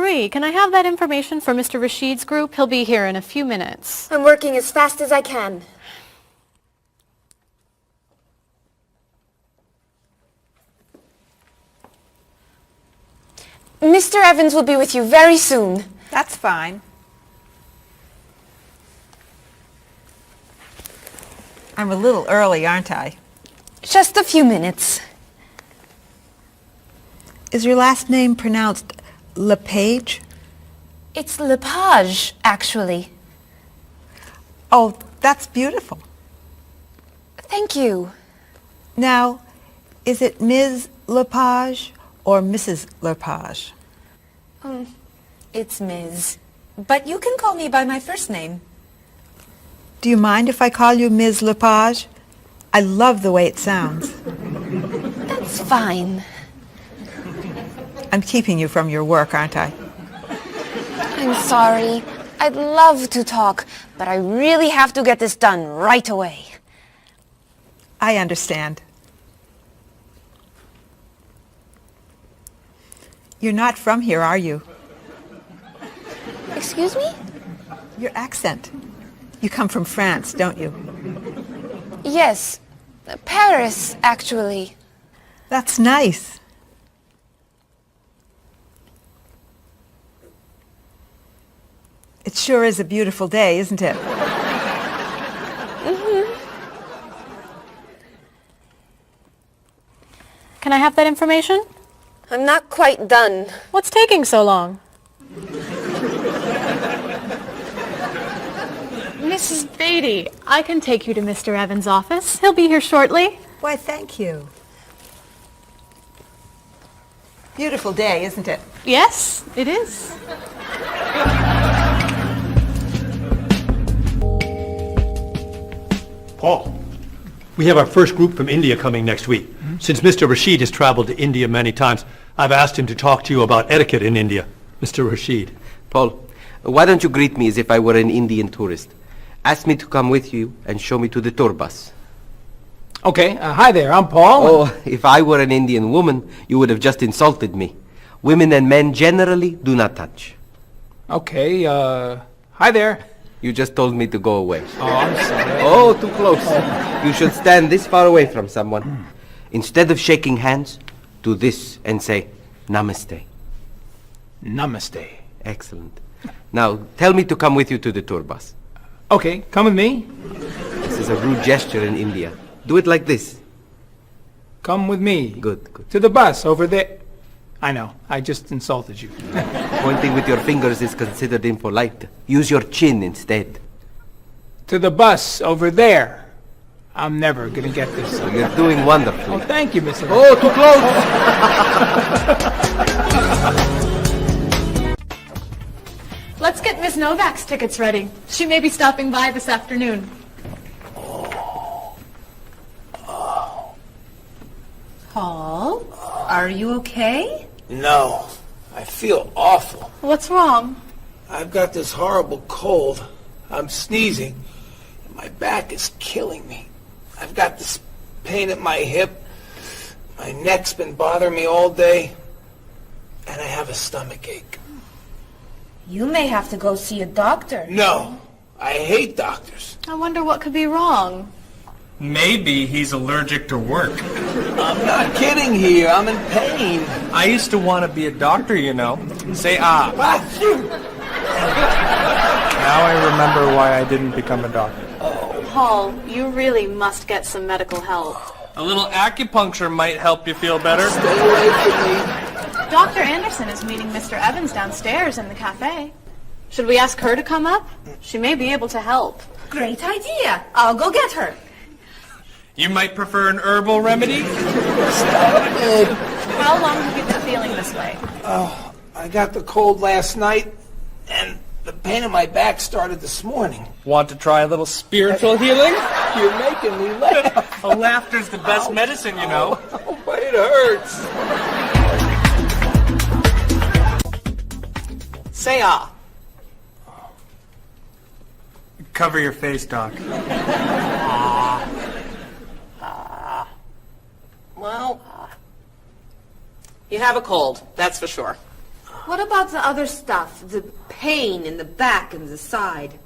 Marie, can I have that information for Mr. Rashid's group? He'll be here in a few minutes. I'm working as fast as I can. Mr. Evans will be with you very soon. That's fine. I'm a little early, aren't I? Just a few minutes. Is your last name pronounced LePage? It's Lepage, actually. Oh, that's beautiful. Thank you. Now, is it Ms. Lepage or Mrs. Lepage? It's Ms. But you can call me by my first name. Do you mind if I call you Ms. Lepage? I love the way it sounds. That's fine. I'm keeping you from your work, aren't I? I'm sorry. I'd love to talk, but I really have to get this done right away. I understand. You're not from here, are you? Excuse me? Your accent. You come from France, don't you? Yes. Paris, actually. That's nice. It sure is a beautiful day, isn't it? Can I have that information? I'm not quite done. What's taking so long? Mrs. Beatty, I can take you to Mr. Evans' office. He'll be here shortly. Why, thank you. Beautiful day, isn't it? Yes, it is. Paul, we have our first group from India coming next week. Since Mr. Rashid has traveled to India many times, I've asked him to talk to you about etiquette in India. Mr. Rashid. Paul, why don't you greet me as if I were an Indian tourist? Ask me to come with you and show me to the tour bus. Okay, hi there, I'm Paul. Oh, if I were an Indian woman, you would have just insulted me. Women and men generally do not touch. Okay, hi there. You just told me to go away. Oh, I'm sorry. Oh, too close. You should stand this far away from someone. Instead of shaking hands, do this and say, Namaste. Namaste. Excellent. Now, tell me to come with you to the tour bus. Okay, come with me. This is a rude gesture in India. Do it like this. Come with me. Good, good. To the bus over there. I know, I just insulted you. Pointing with your fingers is considered impolite. Use your chin instead. To the bus over there. I'm never gonna get this. You're doing wonderfully. Oh, thank you, Mr. Oh, too close! Let's get Miss Novak's tickets ready. She may be stopping by this afternoon. Paul, are you okay? No, I feel awful. What's wrong? I've got this horrible cold. I'm sneezing, and my back is killing me. I've got this pain at my hip. My neck's been bothering me all day, and I have a stomach ache. You may have to go see a doctor. No, I hate doctors. I wonder what could be wrong. Maybe he's allergic to work. I'm not kidding here. I'm in pain. I used to want to be a doctor, you know. Say ah. Now I remember why I didn't become a doctor. Paul, you really must get some medical help. A little acupuncture might help you feel better. Stay away from me. Dr. Anderson is meeting Mr. Evans downstairs in the cafe. Should we ask her to come up? She may be able to help. Great idea. I'll go get her. You might prefer an herbal remedy? How long have you been feeling this way? Oh, I got the cold last night, and the pain in my back started this morning. Want to try a little spiritual healing? You're making me laugh. Oh, laughter's the best medicine, you know. Oh, but it hurts. Say ah. Cover your face, Doc. Well, you have a cold, that's for sure. What about the other stuff? The pain in the back and the side?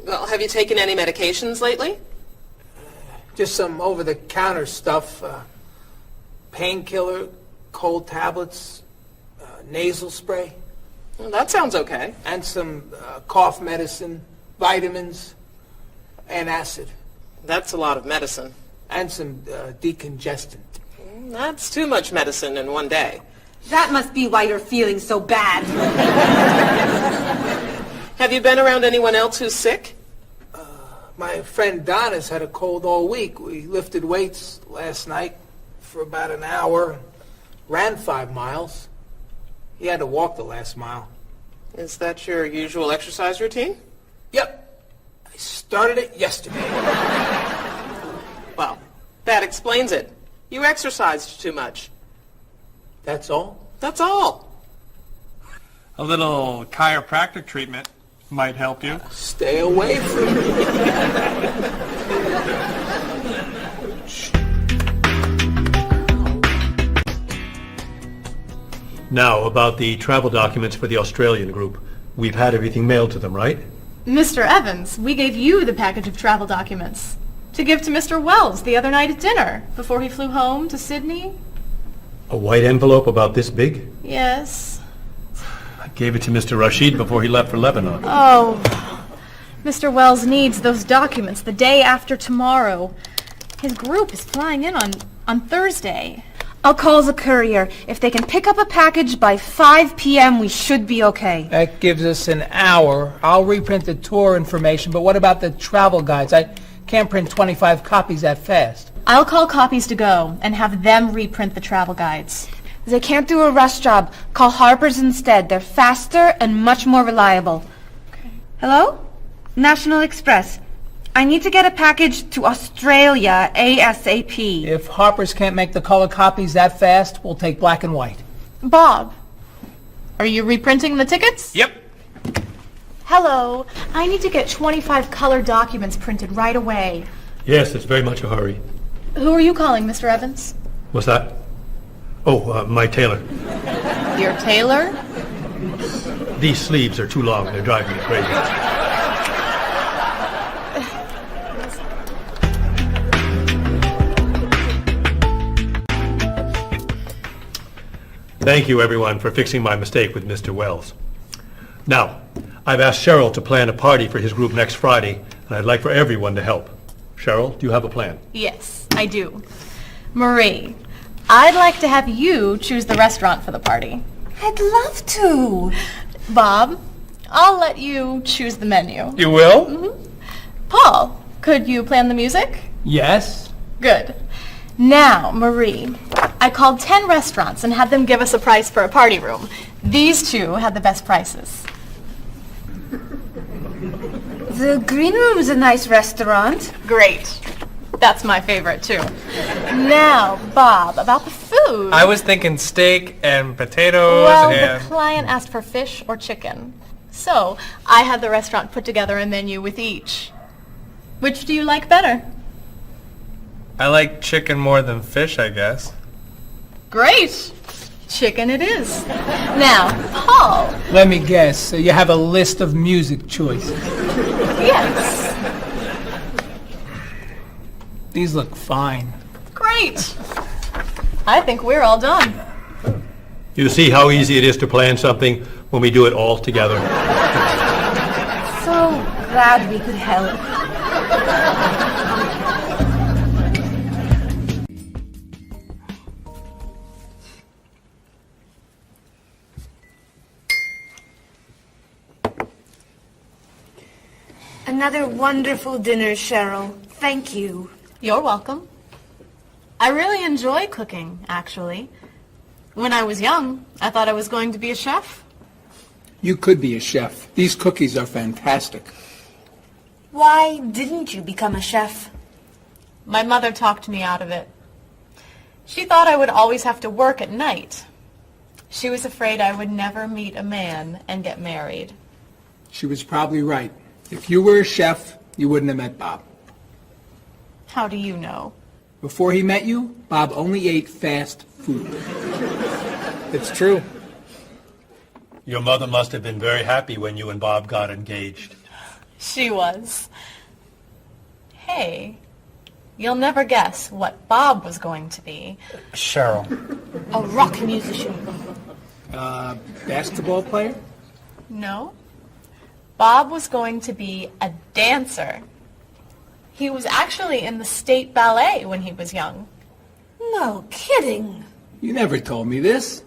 Well, have you taken any medications lately? Just some over-the-counter stuff. Painkiller, cold tablets, nasal spray. Well, that sounds okay. And some cough medicine, vitamins, and acid. That's a lot of medicine. And some decongestant. That's too much medicine in one day. That must be why you're feeling so bad. Have you been around anyone else who's sick? My friend Donna's had a cold all week. We lifted weights last night for about an hour, ran 5 miles. He had to walk the last mile. Is that your usual exercise routine? Yep. I started it yesterday. Well, that explains it. You exercised too much. That's all? That's all. A little chiropractic treatment might help you. Stay away from me. Now, about the travel documents for the Australian group. We've had everything mailed to them, right? Mr. Evans, we gave you the package of travel documents to give to Mr. Wells the other night at dinner before he flew home to Sydney. A white envelope about this big? Yes. I gave it to Mr. Rashid before he left for Lebanon. Oh, Mr. Wells needs those documents the day after tomorrow. His group is flying in on Thursday. I'll call the courier. If they can pick up a package by 5 p.m., we should be okay. That gives us an hour. I'll reprint the tour information, but what about the travel guides? I can't print 25 copies that fast. I'll call Copies to Go and have them reprint the travel guides. They can't do a rush job. Call Harper's instead. They're faster and much more reliable. Okay. Hello? National Express. I need to get a package to Australia ASAP. If Harper's can't make the color copies that fast, we'll take black and white. Bob, are you reprinting the tickets? Yep. Hello. I need to get 25 color documents printed right away. Yes, it's very much a hurry. Who are you calling, Mr. Evans? What's that? Oh, my tailor. Your tailor? These sleeves are too long. They're driving me crazy. Thank you, everyone, for fixing my mistake with Mr. Wells. Now, I've asked Cheryl to plan a party for his group next Friday, and I'd like for everyone to help. Cheryl, do you have a plan? Yes, I do. Marie, I'd like to have you choose the restaurant for the party. I'd love to. Bob, I'll let you choose the menu. You will? Mm-hmm. Paul, could you plan the music? Yes? Good. Now, Marie, I called 10 restaurants and had them give us a price for a party room. These two had the best prices. The Green Room's a nice restaurant. Great. That's my favorite, too. Now, Bob, about the food. I was thinking steak and potatoes Well, and... the client asked for fish or chicken. So, I had the restaurant put together a menu with each. Which do you like better? I like chicken more than fish, I guess. Great. Chicken it is. Now, Paul. Let me guess. So you have a list of music choices. Yes. These look fine. Great. I think we're all done. You see how easy it is to plan something when we do it all together? So glad we could help. Another wonderful dinner, Cheryl. Thank you. You're welcome. I really enjoy cooking, actually. When I was young, I thought I was going to be a chef. You could be a chef. These cookies are fantastic. Why didn't you become a chef? My mother talked me out of it. She thought I would always have to work at night. She was afraid I would never meet a man and get married. She was probably right. If you were a chef, you wouldn't have met Bob. How do you know? Before he met you, Bob only ate fast food. It's true. Your mother must have been very happy when you and Bob got engaged. She was. Hey, you'll never guess what Bob was going to be. Cheryl. A rock musician. Basketball player? No. Bob was going to be a dancer. He was actually in the state ballet when he was young. No kidding. You never told me this.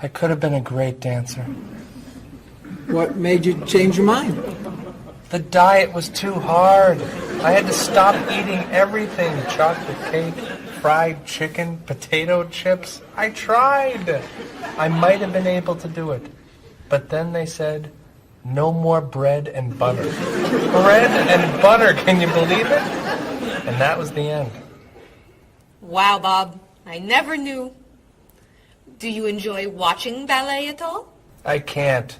I could have been a great dancer. What made you change your mind? The diet was too hard. I had to stop eating everything. Chocolate cake, fried chicken, potato chips. I tried. I might have been able to do it. But then they said, no more bread and butter. Bread and butter, can you believe it? And that was the end. Wow, Bob. I never knew. Do you enjoy watching ballet at all? I can't.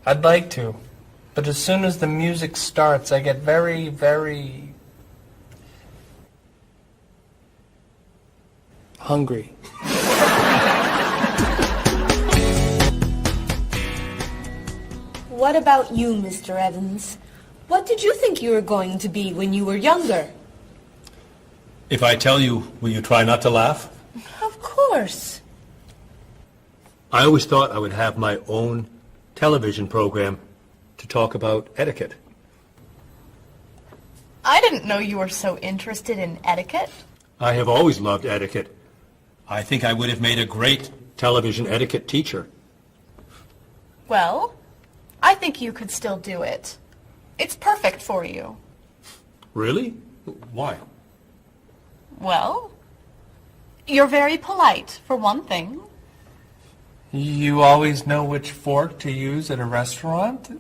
I'd like to. But as soon as the music starts, I get very, very hungry. What about you, Mr. Evans? What did you think you were going to be when you were younger? If I tell you, will you try not to laugh? Of course. I always thought I would have my own television program to talk about etiquette. I didn't know you were so interested in etiquette. I have always loved etiquette. I think I would have made a great television etiquette teacher. Well, I think you could still do it. It's perfect for you. Really? Why? Well, you're very polite, for one thing. You always know which fork to use at a restaurant?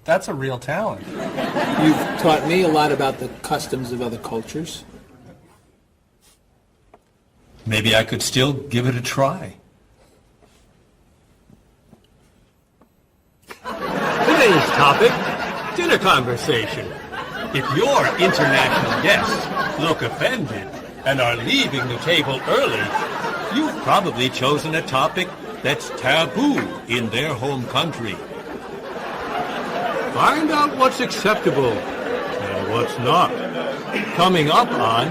That's a real talent. You've taught me a lot about the customs of other cultures. Maybe I could still give it a try. Today's topic, dinner conversation. If your international guests look offended and are leaving the table early, you've probably chosen a topic that's taboo in their home country. Find out what's acceptable and what's not. Coming up on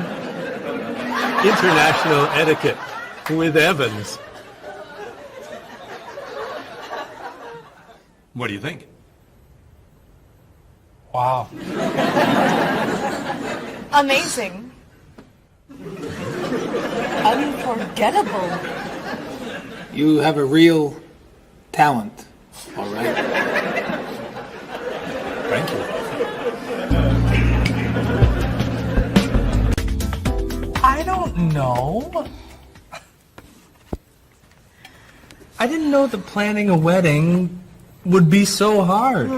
International Etiquette with Evans. What do you think? Wow. Amazing. Unforgettable. You have a real talent, all right? Thank you. I don't know. I didn't know that planning a wedding would be so hard.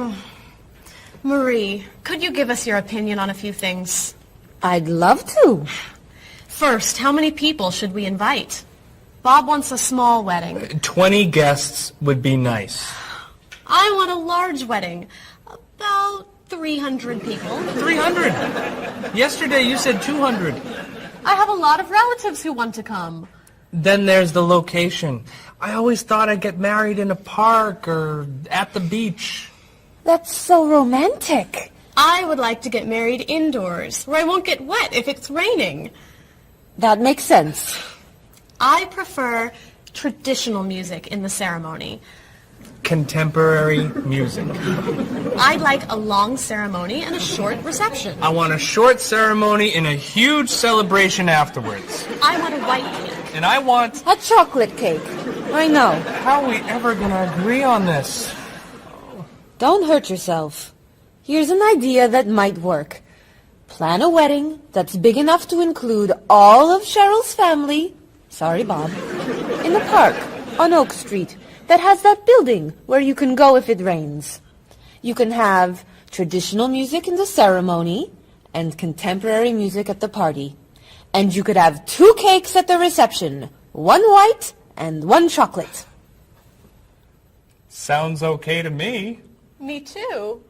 Marie, could you give us your opinion on a few things? I'd love to. First, how many people should we invite? Bob wants a small wedding. 20 guests would be nice. I want a large wedding. About 300 people. 300? Yesterday you said 200. I have a lot of relatives who want to come. Then there's the location. I always thought I'd get married in a park or at the beach. That's so romantic. I would like to get married indoors, where I won't get wet if it's raining. That makes sense. I prefer traditional music in the ceremony. Contemporary music. I'd like a long ceremony and a short reception. I want a short ceremony and a huge celebration afterwards. I want a white cake. And I want... A chocolate cake. I know. How are we ever going to agree on this? Don't hurt yourself. Here's an idea that might work. Plan a wedding that's big enough to include all of Cheryl's family, sorry Bob, in the park on Oak Street that has that building where you can go if it rains. You can have traditional music in the ceremony and contemporary music at the party. And you could have 2 cakes at the reception, 1 white and 1 chocolate. Sounds okay to me. Me too.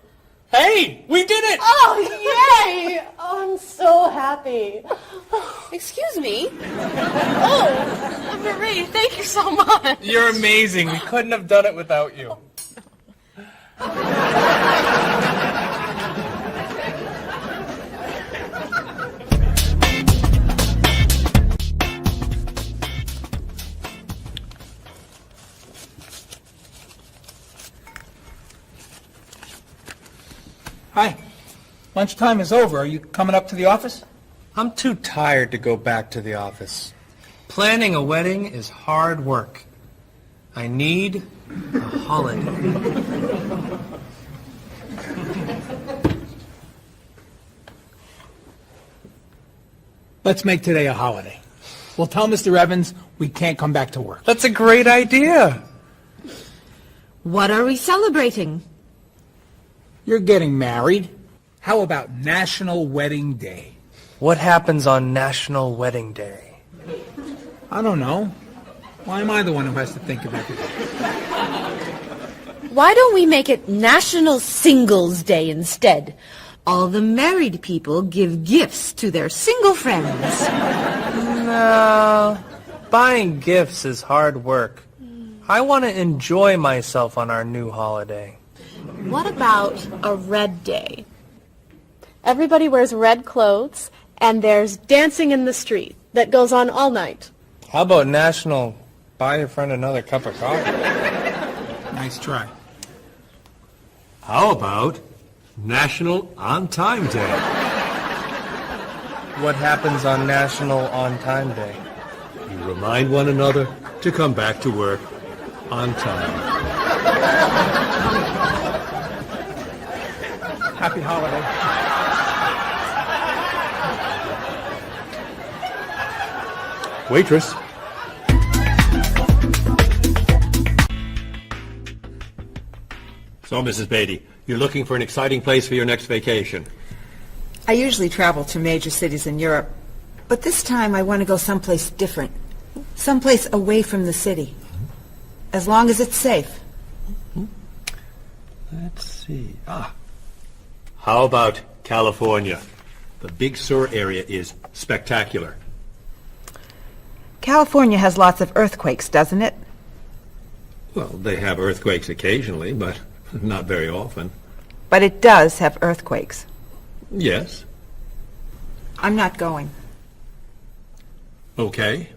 Hey, we did it! Oh, yay! Oh, I'm so happy. Excuse me? Oh, Marie, thank you so much. You're amazing. We couldn't have done it without you. Hi. Lunchtime is over. Are you coming up to the office? I'm too tired to go back to the office. Planning a wedding is hard work. I need a holiday. Let's make today a holiday. We'll tell Mr. Evans we can't come back to work. That's a great idea. What are we celebrating? You're getting married. How about National Wedding Day? What happens on National Wedding Day? I don't know. Why am I the one who has to think of everything? Why don't we make it National Singles Day instead? All the married people give gifts to their single friends. No, buying gifts is hard work. I want to enjoy myself on our new holiday. What about a red day? Everybody wears red clothes, and there's dancing in the street that goes on all night. How about National Buy Your Friend Another Cup of Coffee? Nice try. How about National On Time Day? What happens on National On Time Day? You remind one another to come back to work on time. Happy holiday. Waitress. So, Mrs. Beatty, you're looking for an exciting place for your next vacation. I usually travel to major cities in Europe, but this time I want to go someplace different. Someplace away from the city. As long as it's safe. Let's see. How about California? The Big Sur area is spectacular. California has lots of earthquakes, doesn't it? Well, they have earthquakes occasionally, but not very often. But it does have earthquakes. Yes. I'm not going. Okay.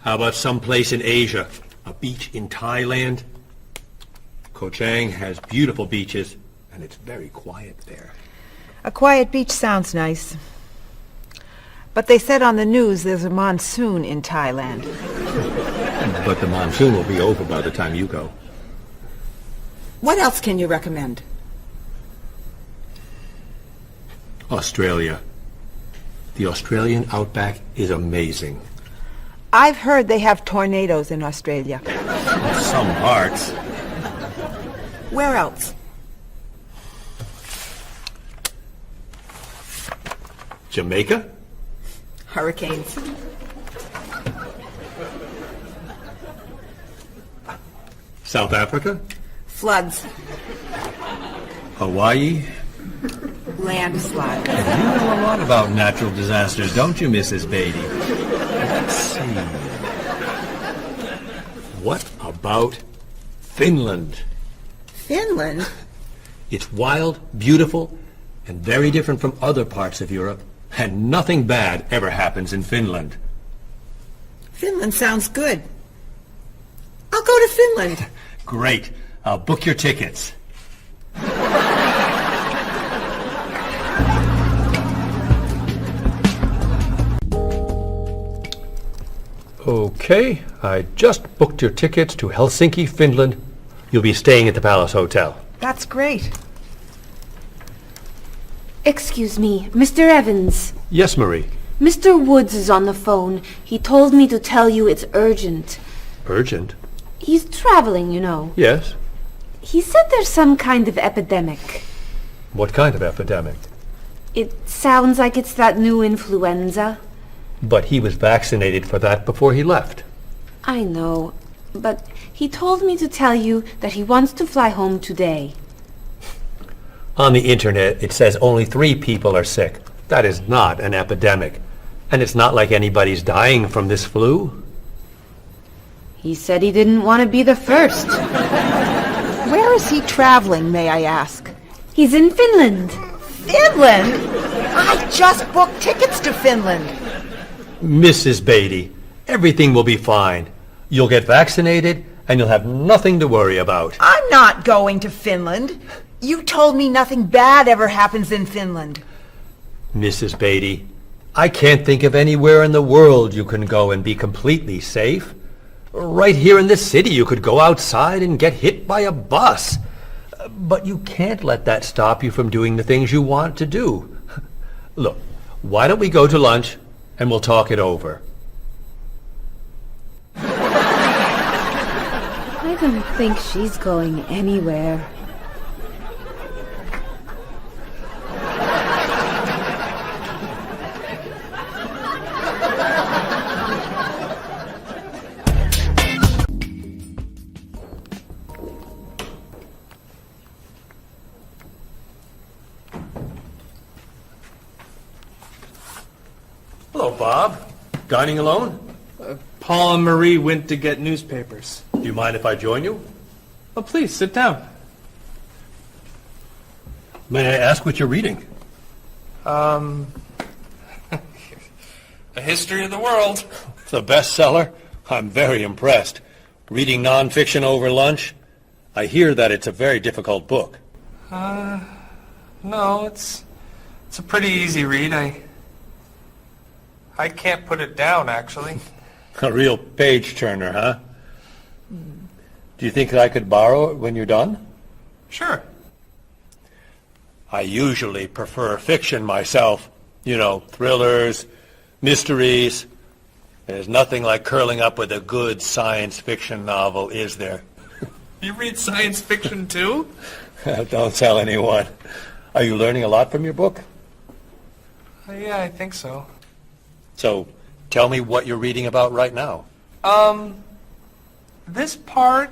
How about someplace in Asia? A beach in Thailand? Koh Chang has beautiful beaches, and it's very quiet there. A quiet beach sounds nice. But they said on the news there's a monsoon in Thailand. But the monsoon will be over by the time you go. What else can you recommend? Australia. The Australian outback is amazing. I've heard they have tornadoes in Australia. Some parts. Where else? Jamaica? Hurricanes. South Africa? Floods. Hawaii? Landslides. You know a lot about natural disasters, don't you, Mrs. Beatty? Let's see. What about Finland? Finland? It's wild, beautiful, and very different from other parts of Europe. And nothing bad ever happens in Finland. Finland sounds good. I'll go to Finland. Great. I'll book your tickets. Okay, I just booked your tickets to Helsinki, Finland. You'll be staying at the Palace Hotel. That's great. Excuse me, Mr. Evans. Yes, Marie. Mr. Woods is on the phone. He told me to tell you it's urgent. Urgent? He's traveling, you know. Yes. He said there's some kind of epidemic. What kind of epidemic? It sounds like it's that new influenza. But he was vaccinated for that before he left. I know, but He told me to tell you that he wants to fly home today. On the internet, it says only 3 people are sick. That is not an epidemic. And it's not like anybody's dying from this flu. He said he didn't want to be the first. Where is he traveling, may I ask? He's in Finland. Finland? I just booked tickets to Finland. Mrs. Beatty, everything will be fine. You'll get vaccinated, and you'll have nothing to worry about. I'm not going to Finland. You told me nothing bad ever happens in Finland. Mrs. Beatty, I can't think of anywhere in the world you can go and be completely safe. Right here in this city, you could go outside and get hit by a bus. But you can't let that stop you from doing the things you want to do. Look, why don't we go to lunch and we'll talk it over? I don't think she's going anywhere. Hello, Bob. Dining alone? Paul and Marie went to get newspapers. Do you mind if I join you? Oh, please, sit down. May I ask what you're reading? A History of the World. It's a bestseller? I'm very impressed. Reading nonfiction over lunch? I hear that it's a very difficult book. No, it's a pretty easy read. I can't put it down, actually. A real page-turner, huh? Do you think that I could borrow it when you're done? Sure. I usually prefer fiction myself. You know, thrillers, mysteries. There's nothing like curling up with a good science fiction novel, is there? You read science fiction, too? Don't tell anyone. Are you learning a lot from your book? Yeah, I think so. So, tell me what you're reading about right now. This part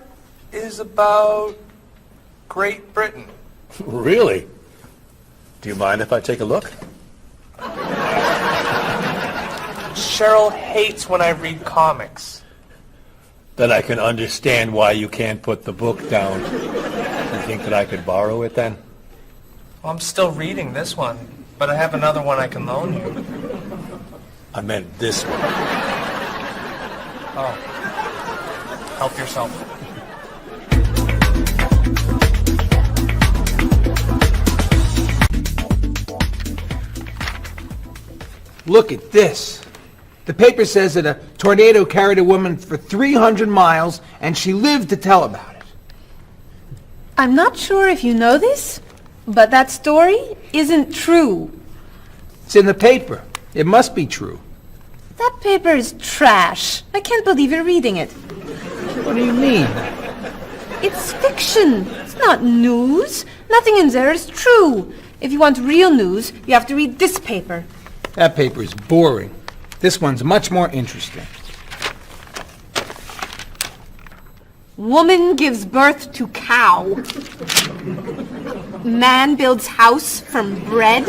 is about Great Britain. Really? Do you mind if I take a look? Cheryl hates when I read comics. Then I can understand why you can't put the book down. You think that I could borrow it then? Well, I'm still reading this one, but I have another one I can loan you. I meant this one. Oh. Help yourself. Look at this. The paper says that a tornado carried a woman for 300 miles, and she lived to tell about it. I'm not sure if you know this, but that story isn't true. It's in the paper. It must be true. That paper is trash. I can't believe you're reading it. What do you mean? It's fiction. It's not news. Nothing in there is true. If you want real news, you have to read this paper. That paper is boring. This one's much more interesting. Woman gives birth to cow. Man builds house from bread.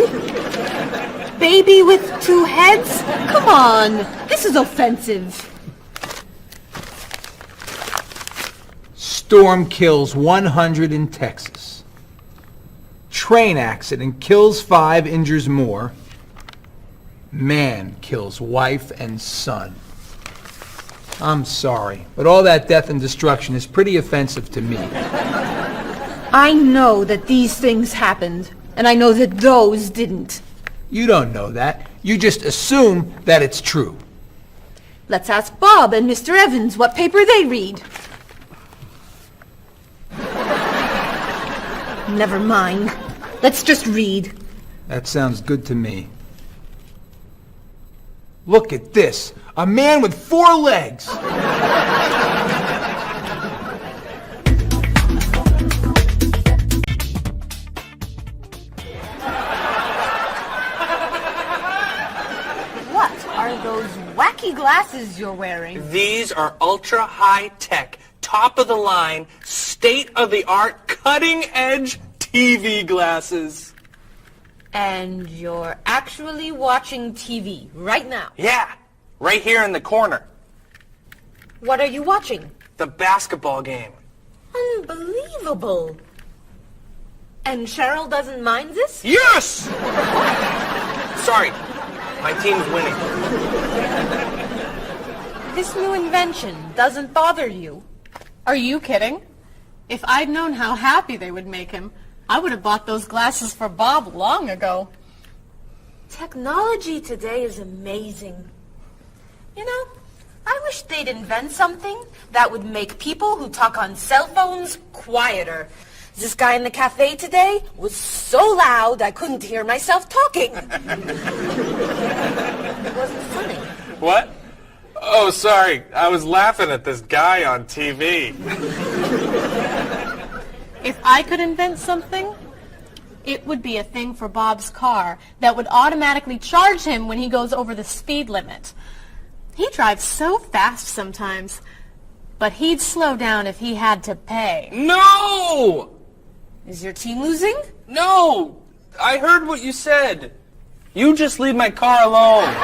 Baby with 2 heads? Come on, this is offensive. Storm kills 100 in Texas. Train accident kills 5, injures more. Man kills wife and son. I'm sorry, but all that death and destruction is pretty offensive to me. I know that these things happened, and I know that those didn't. You don't know that. You just assume that it's true. Let's ask Bob and Mr. Evans what paper they read. Never mind. Let's just read. That sounds good to me. Look at this. A man with 4 legs. What are those wacky glasses you're wearing? These are ultra high-tech, top-of-the-line, state-of-the-art, cutting-edge TV glasses. And you're actually watching TV right now. Yeah, right here in the corner. What are you watching? The basketball game. Unbelievable. And Cheryl doesn't mind this? Yes! Sorry, my team's winning. This new invention doesn't bother you. Are you kidding? If I'd known how happy they would make him, I would have bought those glasses for Bob long ago. Technology today is amazing. You know, I wish they'd invent something that would make people who talk on cell phones quieter. This guy in the cafe today was so loud I couldn't hear myself talking. It wasn't funny. What? Oh, sorry. I was laughing at this guy on TV. If I could invent something, it would be a thing for Bob's car that would automatically charge him when he goes over the speed limit. He drives so fast sometimes, but he'd slow down if he had to pay. No! Is your team losing? No! I heard what you said. You just leave my car alone.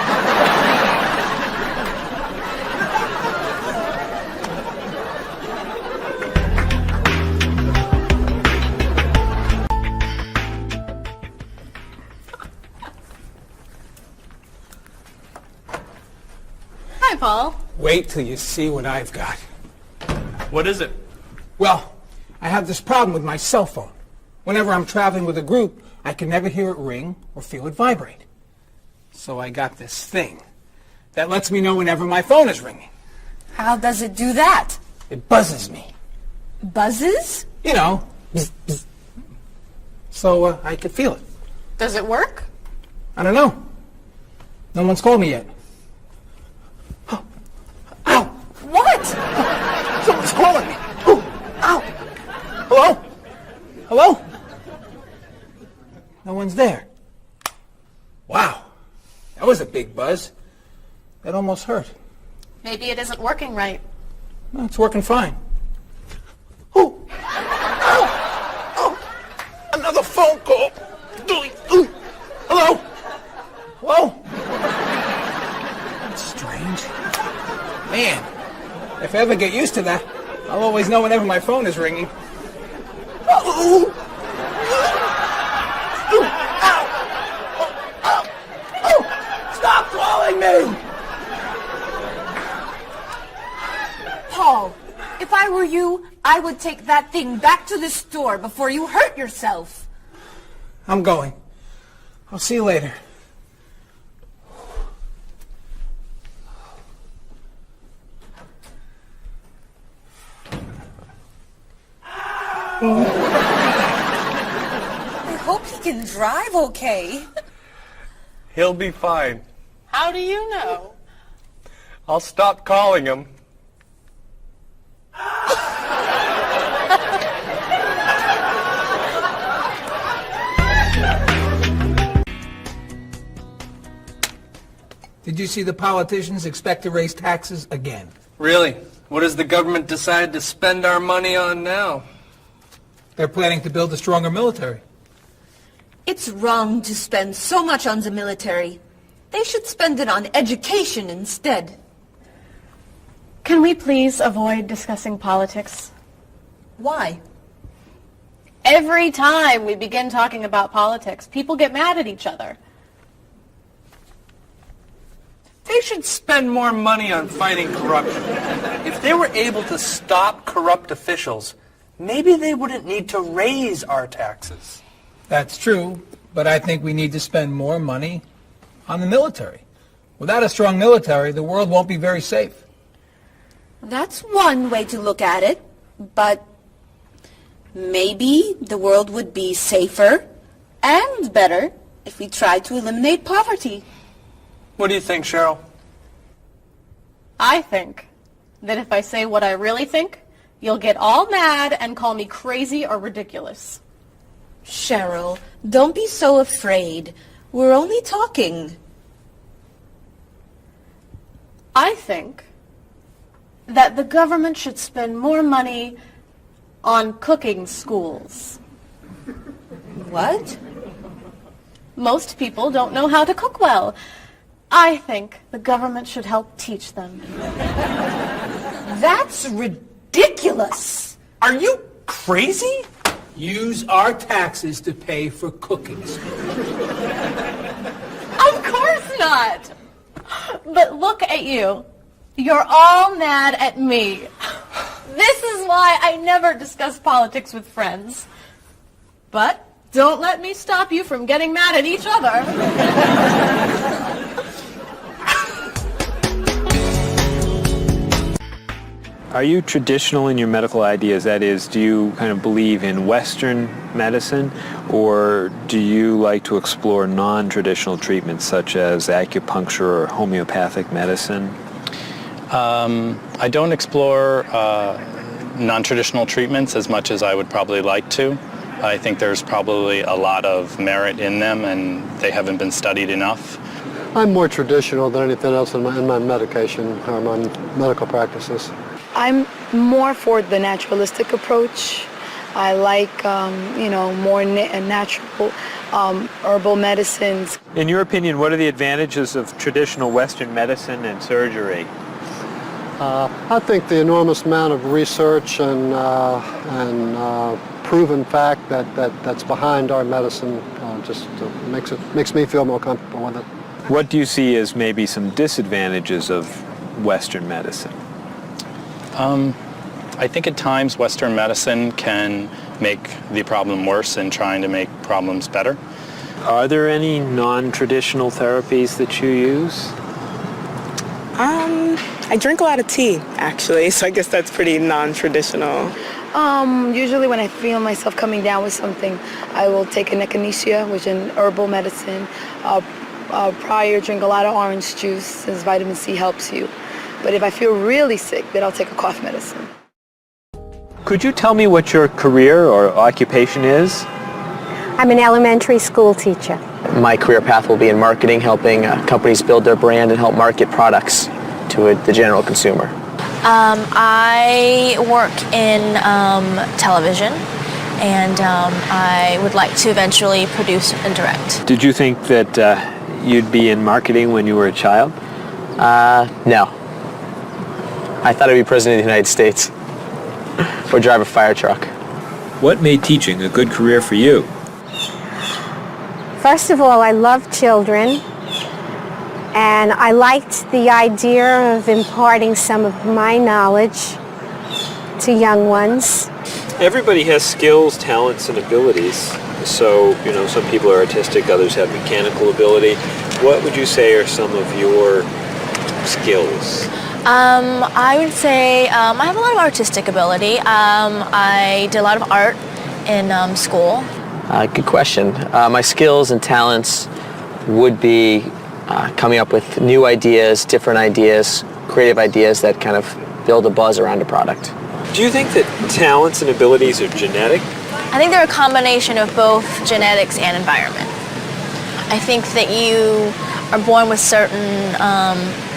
Hi, Paul. Wait till you see what I've got. What is it? Well, I have this problem with my cell phone. Whenever I'm traveling with a group, I can never hear it ring or feel it vibrate. So I got this thing that lets me know whenever my phone is ringing. How does it do that? It buzzes me. Buzzes? You know, bzz, bzz. So I could feel it. Does it work? I don't know. No one's called me yet. Ow! What? Someone's calling me. Ooh, ow! Hello? Hello? No one's there. Wow. That was a big buzz. That almost hurt. Maybe it isn't working right. No, it's working fine. Ooh! Ow! Oh! Another phone call. Ooh. Hello? Hello? That's strange. Man, if I ever get used to that, I'll always know whenever my phone is ringing. Oh! Stop calling me! Paul, if I were you, I would take that thing back to the store before you hurt yourself. I'm going. I'll see you later. I hope he can drive okay. He'll be fine. How do you know? I'll stop calling him. Did you see the politicians expect to raise taxes again? Really? What does the government decide to spend our money on now? They're planning to build a stronger military. It's wrong to spend so much on the military. They should spend it on education instead. Can we please avoid discussing politics? Why? Every time we begin talking about politics, people get mad at each other. They should spend more money on fighting corruption. If they were able to stop corrupt officials, maybe they wouldn't need to raise our taxes. That's true, but I think we need to spend more money on the military. Without a strong military, the world won't be very safe. That's one way to look at it, but maybe the world would be safer and better if we tried to eliminate poverty. What do you think, Cheryl? I think that if I say what I really think, you'll get all mad and call me crazy or ridiculous. Cheryl, don't be so afraid. We're only talking. I think that the government should spend more money on cooking schools. What? Most people don't know how to cook well. I think the government should help teach them. That's ridiculous. Are you crazy? Use our taxes to pay for cooking school. Of course not. But look at you. You're all mad at me. This is why I never discuss politics with friends. But don't let me stop you from getting mad at each other. Are you traditional in your medical ideas? That is, do you kind of believe in Western medicine, or do you like to explore non-traditional treatments such as acupuncture or homeopathic medicine? I don't explore non-traditional treatments as much as I would probably like to. I think there's probably a lot of merit in them, and they haven't been studied enough. I'm more traditional than anything else in my medication or my medical practices. I'm more for the naturalistic approach. I like, more natural herbal medicines. In your opinion, what are the advantages of traditional Western medicine and surgery? I think the enormous amount of research and proven fact that's behind our medicine just makes me feel more comfortable with it. What do you see as maybe some disadvantages of Western medicine? I think at times Western medicine can make the problem worse in trying to make problems better. Are there any non-traditional therapies that you use? I drink a lot of tea, actually, so I guess that's pretty non-traditional. Usually when I feel myself coming down with something, I will take an echinacea, which is an herbal medicine. Prior, drink a lot of orange juice, since vitamin C helps you. But if I feel really sick, then I'll take a cough medicine. Could you tell me what your career or occupation is? I'm an elementary school teacher. My career path will be in marketing, helping companies build their brand and help market products to the general consumer. I work in television, and I would like to eventually produce and direct. Did you think that you'd be in marketing when you were a child? No. I thought I'd be president of the United States or drive a fire truck. What made teaching a good career for you? First of all, I love children, and I liked the idea of imparting some of my knowledge to young ones. Everybody has skills, talents, and abilities. So, some people are artistic, others have mechanical ability. What would you say are some of your skills? I would say I have a lot of artistic ability. I did a lot of art in school. Good question. My skills and talents would be coming up with new ideas, different ideas, creative ideas that kind of build a buzz around a product. Do you think that talents and abilities are genetic? I think they're a combination of both genetics and environment. I think that you are born with certain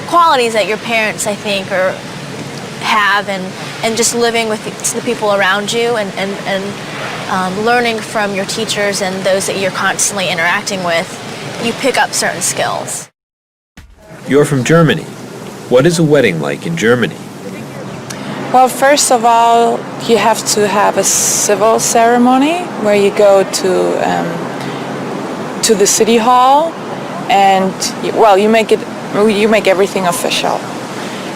qualities that your parents, I think, have, and just living with the people around you and learning from your teachers and those that you're constantly interacting with, you pick up certain skills. You're from Germany. What is a wedding like in Germany? Well, first of all, you have to have a civil ceremony where you go to the city hall, and you make everything official.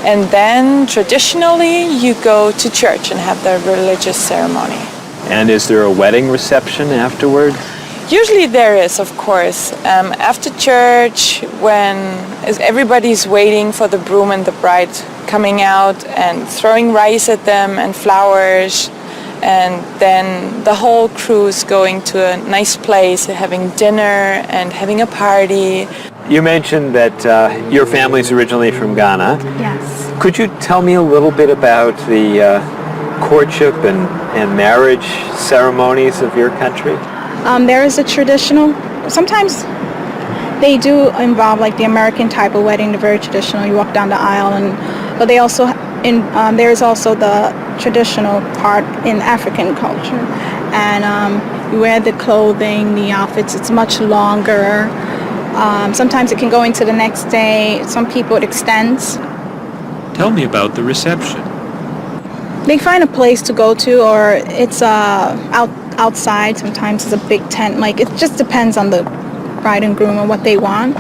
And then traditionally you go to church and have the religious ceremony. And is there a wedding reception afterward? Usually there is, of course. After church, when everybody's waiting for the groom and the bride coming out and throwing rice at them and flowers, and then the whole crew's going to a nice place, having dinner and having a party. You mentioned that your family's originally from Ghana. Yes. Could you tell me a little bit about the courtship and marriage ceremonies of your country? There is a traditional, sometimes they do involve like the American type of wedding, the very traditional, you walk down the aisle, but they also there's also the traditional part in African culture, and you wear the clothing, the outfits. It's much longer. Sometimes it can go into the next day. Some people it extends. Tell me about the reception. They find a place to go to, or it's outside. Sometimes it's a big tent. Like, it just depends on the bride and groom and what they want.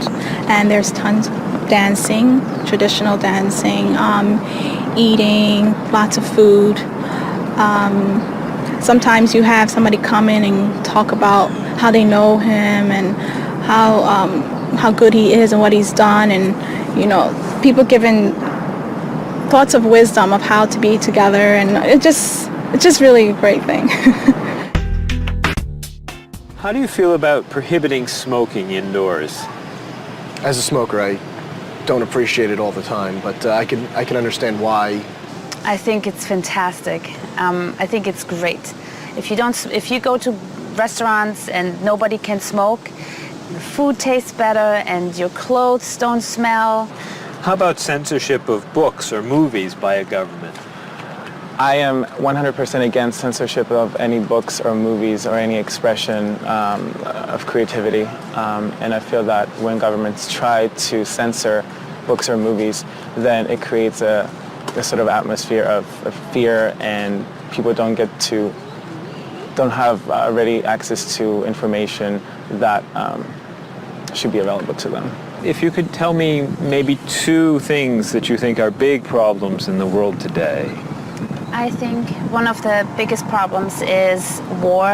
And there's tons of dancing, traditional dancing, eating, lots of food. Sometimes you have somebody come in and talk about how they know him and how good he is and what he's done, and people giving thoughts of wisdom of how to be together, and it's just really a great thing. How do you feel about prohibiting smoking indoors? As a smoker, I don't appreciate it all the time, but I can understand why. I think it's fantastic. I think it's great. If you go to restaurants and nobody can smoke, the food tastes better and your clothes don't smell. How about censorship of books or movies by a government? I am 100% against censorship of any books or movies or any expression of creativity. And I feel that when governments try to censor books or movies, then it creates a sort of atmosphere of fear, and people don't have ready access to information that should be available to them. If you could tell me maybe 2 things that you think are big problems in the world today. I think one of the biggest problems is war,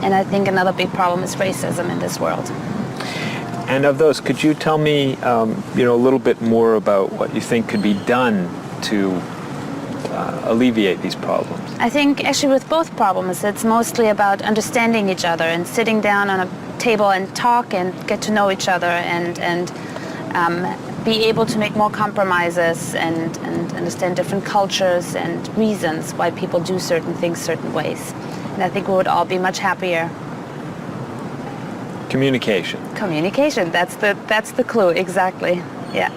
and I think another big problem is racism in this world. And of those, could you tell me a little bit more about what you think could be done to alleviate these problems? I think actually with both problems, it's mostly about understanding each other and sitting down on a table and talk and get to know each other and be able to make more compromises and understand different cultures and reasons why people do certain things certain ways. And I think we would all be much happier. Communication. Communication, that's the clue, exactly. Yeah.